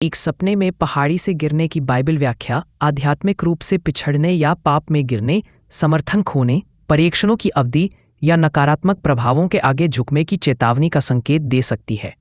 एक सपने में पहाड़ी से गिरने की बाइबल व्याख्या आध्यात्मिक रूप से पिछड़ने या पाप में गिरने, समर्थन खोने, परीक्षणों की अवधि या नकारात्मक प्रभावों के आगे झुकने की चेतावनी का संकेत दे सकती है।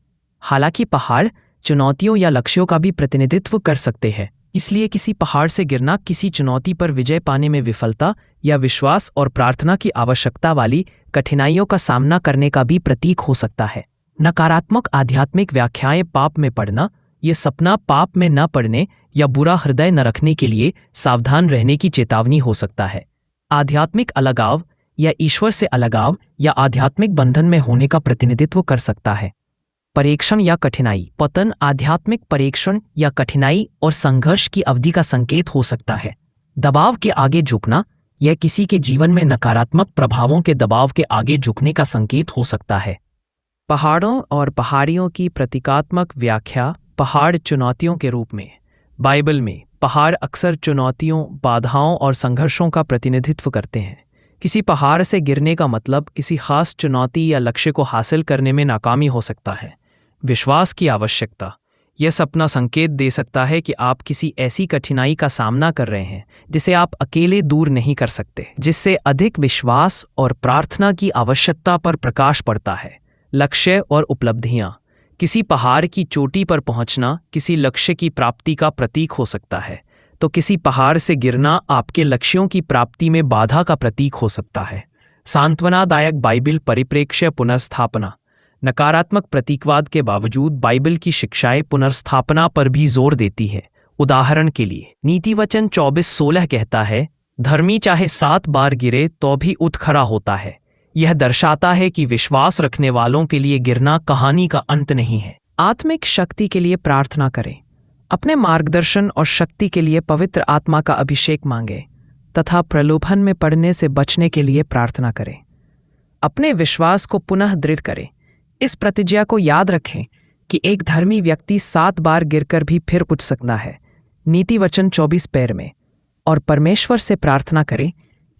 हालांकि पहाड़ चुनौतियों या लक्ष्यों का भी प्रतिनिधित्व कर सकते हैं, इसलिए किसी पहाड़ से गिरना किसी चुनौती पर विजय पाने में विफलता या विश्वास और प्रार्थना की आवश्यकता वाली कठिनाइयों का सामना करने का भी प्रतीक हो सकता है। नकारात्मक आध्यात्मिक व्याख्याएं पाप में पड़ना, ये सपना पाप में न पड़ने या बुरा हृदय न रखने के लिए सावधान रहने की चेतावनी हो सकता है। आध्यात्मिक अलगाव या ईश्वर से अलगाव या आध्यात्मिक बंधन में होने का प्रतिनिधित्व कर सकता है। परीक्षण या कठिनाई पतन आध्यात्मिक परीक्षण या कठिनाई और संघर्ष की अवधि का संकेत हो सकता है। दबाव के आगे झुकना यह किसी के जीवन में नकारात्मक प्रभावों के दबाव के आगे झुकने का संकेत हो सकता है। पहाड़ों और पहाड़ियों की प्रतीकात्मक व्याख्या पहाड़ चुनौतियों के रूप में। बाइबल में पहाड़ अक्सर चुनौतियों, बाधाओं और संघर्षों का प्रतिनिधित्व करते हैं। किसी पहाड़ से गिरने का मतलब किसी खास चुनौती या लक्ष्य को हासिल करने में नाकामी हो सकता है। विश्वास की आवश्यकता यह सपना संकेत दे सकता है कि आप किसी ऐसी कठिनाई का सामना कर रहे हैं जिसे आप अकेले दूर नहीं कर सकते, जिससे अधिक विश्वास और प्रार्थना की आवश्यकता पर प्रकाश पड़ता है। लक्ष्य और उपलब्धियां किसी पहाड़ की चोटी पर पहुंचना किसी लक्ष्य की प्राप्ति का प्रतीक हो सकता है, तो किसी पहाड़ से गिरना आपके लक्ष्यों की प्राप्ति में बाधा का प्रतीक हो सकता है। सांत्वनादायक बाइबल परिप्रेक्ष्य पुनर्स्थापना नकारात्मक प्रतीकवाद के बावजूद बाइबल की शिक्षाएं पुनर्स्थापना पर भी जोर देती है। उदाहरण के लिए नीतिवचन 24:16 कहता है, धर्मी चाहे 7 बार गिरे तो भी उठ खड़ा होता है। यह दर्शाता है कि विश्वास रखने वालों के लिए गिरना कहानी का अंत नहीं है। आत्मिक शक्ति के लिए प्रार्थना करें। अपने मार्गदर्शन और शक्ति के लिए पवित्र आत्मा का अभिषेक मांगें तथा प्रलोभन में पड़ने से बचने के लिए प्रार्थना करें। अपने विश्वास को पुनः दृढ़ करें। इस प्रतिज्ञा को याद रखें कि एक धर्मी व्यक्ति 7 बार गिरकर भी फिर उठ सकता है, नीतिवचन 24 में, और परमेश्वर से प्रार्थना करें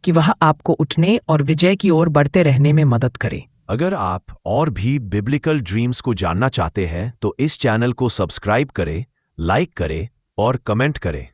कि वह आपको उठने और विजय की ओर बढ़ते रहने में मदद करे। अगर आप और भी बिब्लिकल ड्रीम्स को जानना चाहते हैं तो इस चैनल को सब्सक्राइब करें, लाइक करें और कमेंट करें।